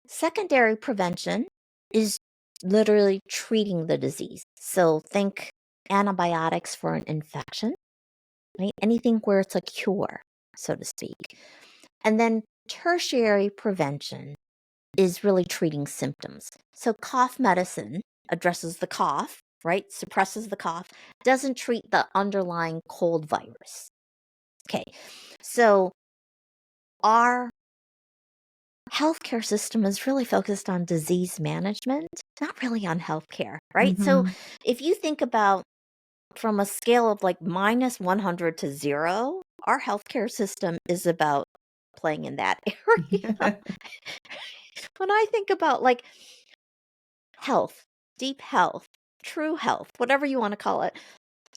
secondary prevention is literally treating the disease. So think antibiotics for an infection, right? Anything where it's a cure, so to speak. And then tertiary prevention is really treating symptoms. So cough medicine addresses the cough, right? Suppresses the cough, doesn't treat the underlying cold virus. Okay, so our healthcare system is really focused on disease management, not really on healthcare, right? So if you think about from a scale of like minus 100 to 0, our healthcare system is about playing in that area. When I think about like health, deep health, true health, whatever you want to call it,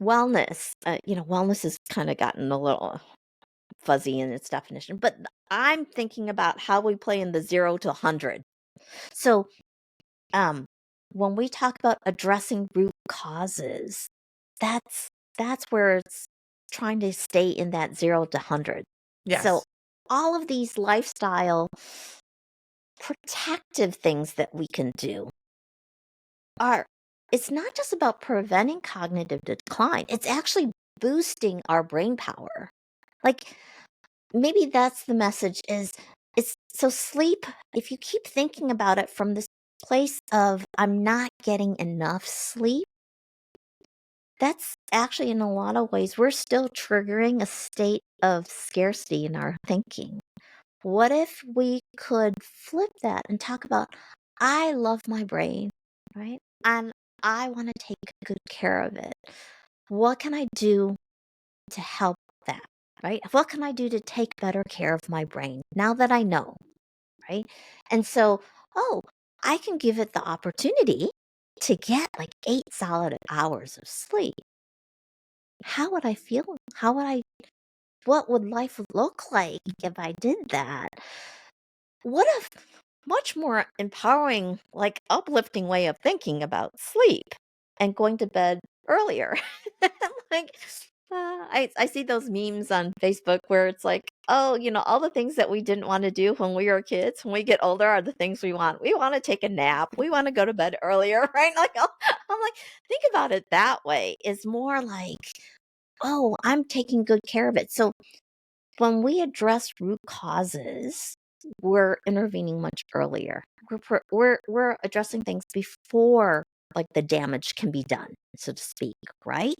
wellness, wellness has kind of gotten a little fuzzy in its definition, but I'm thinking about how we play in the 0 to 100. So, when we talk about addressing root causes, that's where it's trying to stay in that 0 to 100. Yes. So all of these lifestyle protective things that we can do it's not just about preventing cognitive decline. It's actually boosting our brain power. Like maybe that's the message it's so sleep, if you keep thinking about it from this place of I'm not getting enough sleep, that's actually in a lot of ways, we're still triggering a state of scarcity in our thinking. What if we could flip that and talk about, I love my brain, right? And I want to take good care of it. What can I do to help that, right? What can I do to take better care of my brain now that I know, right? And so, oh, I can give it the opportunity to get like 8 solid hours of sleep. How would I feel? What would life look like if I did that? What a much more empowering, like uplifting way of thinking about sleep and going to bed earlier. Like, I see those memes on Facebook where it's like, oh, all the things that we didn't want to do when we were kids, when we get older, are the things we want. We want to take a nap. We want to go to bed earlier, right? Like, I'm like, think about it that way. It's more like, oh, I'm taking good care of it. So when we address root causes, we're intervening much earlier. We're addressing things before like the damage can be done, so to speak, right?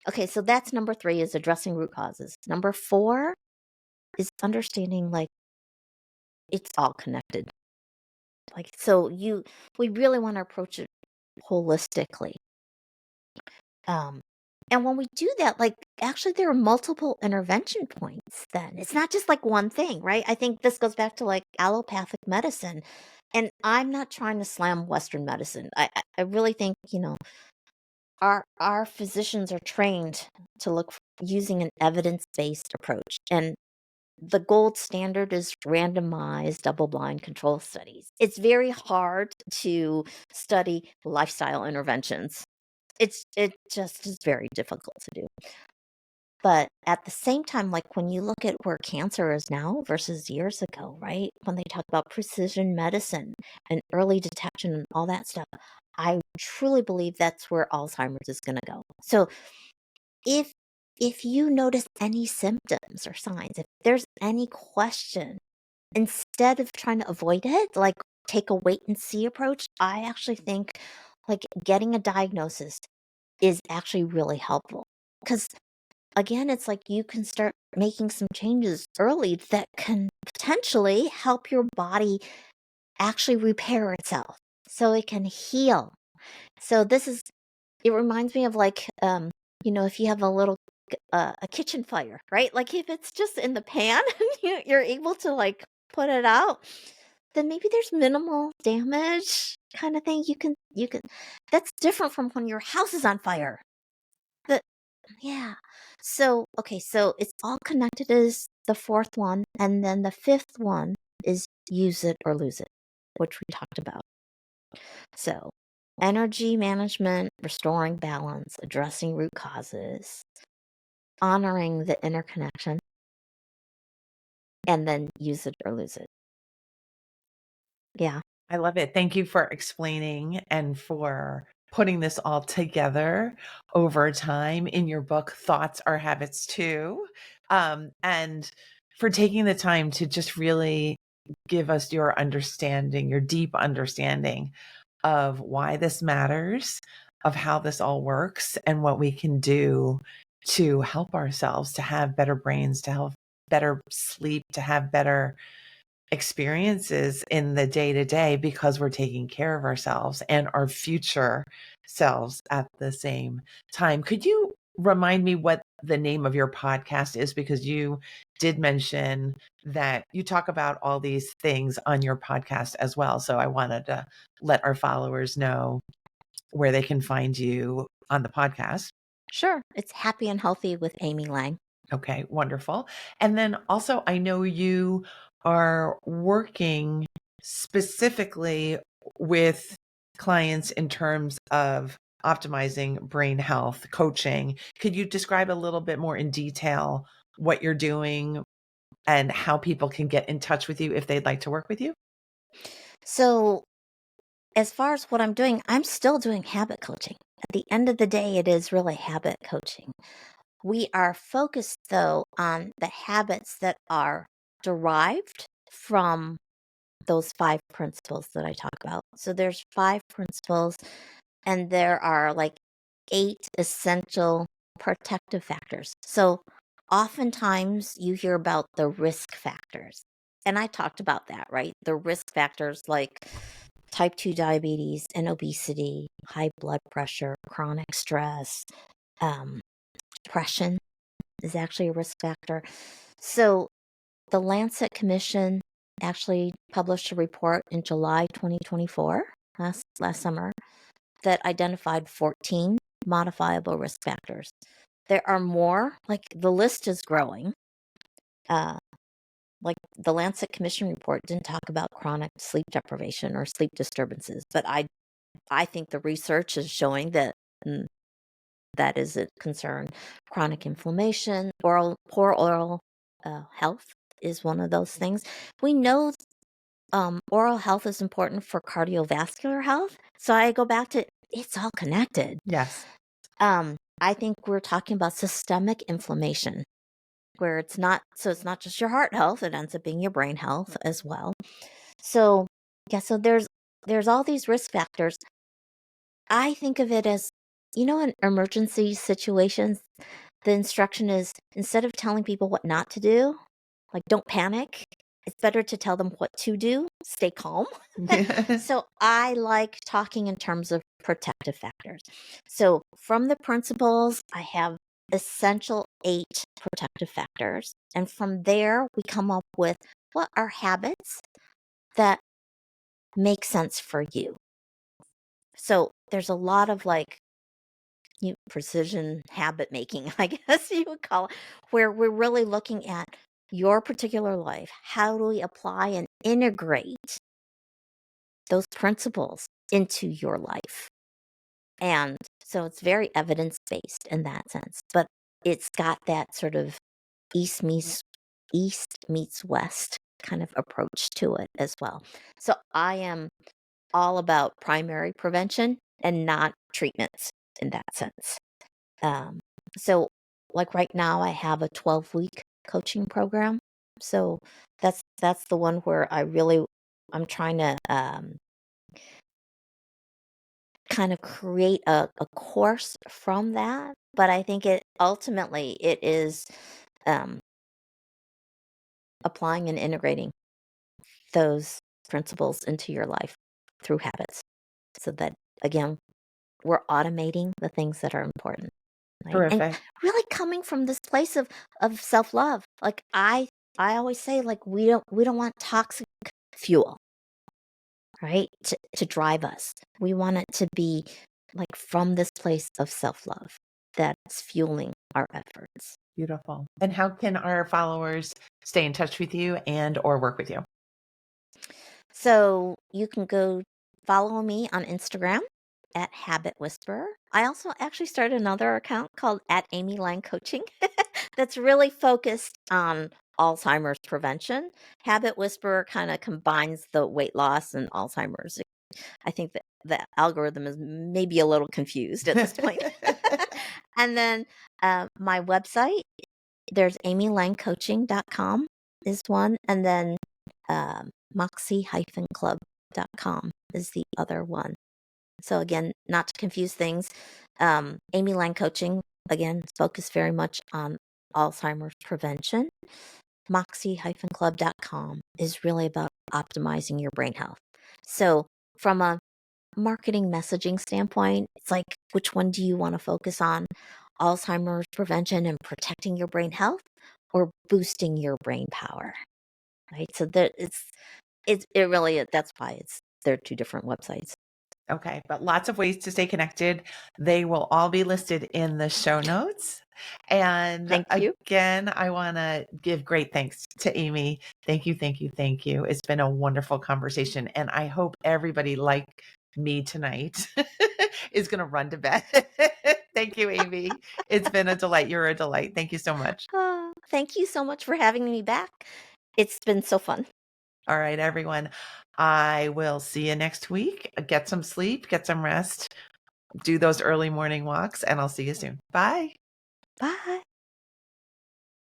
Okay, so that's number 3 is addressing root causes. Number 4 is understanding like it's all connected. Like we really want to approach it holistically. Um, and when we do that, like actually there are multiple intervention points then. It's not just like one thing, right? I think this goes back to like allopathic medicine. And I'm not trying to slam Western medicine. I really think, our physicians are trained to look for using an evidence-based approach. And the gold standard is randomized double-blind control studies. It's very hard to study lifestyle interventions. It just is very difficult to do. But at the same time, like when you look at where cancer is now versus years ago, right? When they talk about precision medicine and early detection and all that stuff, I truly believe that's where Alzheimer's is going to go. So if if you notice any symptoms or signs, if there's any question, instead of trying to avoid it, like take a wait and see approach, I actually think like getting a diagnosis is actually really helpful. Because again, it's like you can start making some changes early that can potentially help your body actually repair itself so it can heal. So it reminds me of like, if you have a kitchen fire, right? Like if it's just in the pan and you're able to like put it out, then maybe there's minimal damage kind of thing. You can, that's different from when your house is on fire. The Yeah. So, okay, so it's all connected is the 4th one, and then the 5th one is use it or lose it, which we talked about. So, energy management, restoring balance, addressing root causes, honoring the interconnection, and then use it or lose it. Yeah. I love it. Thank you for explaining and for putting this all together over time in your book, Thoughts Are Habits Too. And for taking the time to just really give us your understanding, your deep understanding of why this matters, of how this all works, and what we can do to help ourselves to have better brains, to have better sleep, to have better experiences in the day to day because we're taking care of ourselves and our future selves at the same time. Could you remind me what the name of your podcast is? Because you did mention that you talk about all these things on your podcast as well. So I wanted to let our followers know where they can find you on the podcast. Sure. It's Happy and Healthy with Amy Lang. Okay, wonderful. And then also, I know you are working specifically with clients in terms of optimizing brain health coaching. Could you describe a little bit more in detail what you're doing and how people can get in touch with you if they'd like to work with you? So, as far as what I'm doing, I'm still doing habit coaching. At the end of the day, it is really habit coaching. We are focused, though, on the habits that are derived from those 5 principles that I talk about. So there's 5 principles, and there are like 8 essential protective factors. So oftentimes you hear about the risk factors. And I talked about that, right? The risk factors like type 2 diabetes and obesity, high blood pressure, chronic stress, depression is actually a risk factor. So the Lancet Commission actually published a report in July 2024, last summer, that identified 14 modifiable risk factors. There are more, like the list is growing. Like the Lancet Commission report didn't talk about chronic sleep deprivation or sleep disturbances, but I think the research is showing that that is a concern. Chronic inflammation, poor oral health is one of those things. We know oral health is important for cardiovascular health. So I go back to it's all connected. Yes. I think we're talking about systemic inflammation, where it's not just your heart health, it ends up being your brain health as well. So yeah, so there's all these risk factors. I think of it as, in emergency situations, the instruction is instead of telling people what not to do, like don't panic, it's better to tell them what to do, stay calm. So I like talking in terms of protective factors. So from the principles, I have essential 8 protective factors. And from there, we come up with what are habits that make sense for you. So there's a lot of precision habit making, I guess you would call it, where we're really looking at your particular life. How do we apply and integrate those principles into your life? And so it's very evidence-based in that sense, but it's got that sort of east meets west kind of approach to it as well. So I am all about primary prevention and not treatments in that sense. So like right now I have a 12-week coaching program. So that's the one where I'm trying to kind of create a course from that. But I think it is applying and integrating those principles into your life through habits so that, again, we're automating the things that are important. Right? And Terrific. really coming from this place of self-love. Like I always say, like, we don't want toxic fuel, right? To drive us. We want it to be like from this place of self-love that's fueling our efforts. Beautiful. And how can our followers stay in touch with you and or work with you? So you can go follow me on Instagram at Habit Whisperer. I also actually started another account called at Amy Lang.Coaching that's really focused on Alzheimer's prevention. Habit Whisperer kind of combines the weight loss and Alzheimer's. I think that the algorithm is maybe a little confused at this point. And then my website, there's amylangcoaching.com is one. And then moxie-club.com is the other one. So again, not to confuse things, Amy Lang Coaching, again, focused very much on Alzheimer's prevention. Moxie-club.com is really about optimizing your brain health. So from a marketing messaging standpoint, it's like, which one do you want to focus on? Alzheimer's prevention and protecting your brain health or boosting your brain power? Right? So that it really, that's why they're 2 different websites. Okay, but lots of ways to stay connected. They will all be listed in the show notes. And Thank you. again, I want to give great thanks to Amy. Thank you, thank you, thank you. It's been a wonderful conversation. And I hope everybody, like me tonight, is going to run to bed. Thank you, Amy. It's been a delight. You're a delight. Thank you so much. Thank you so much for having me back. It's been so fun. All right, everyone. I will see you next week. Get some sleep, get some rest, do those early morning walks, and I'll see you soon. Bye. Bye.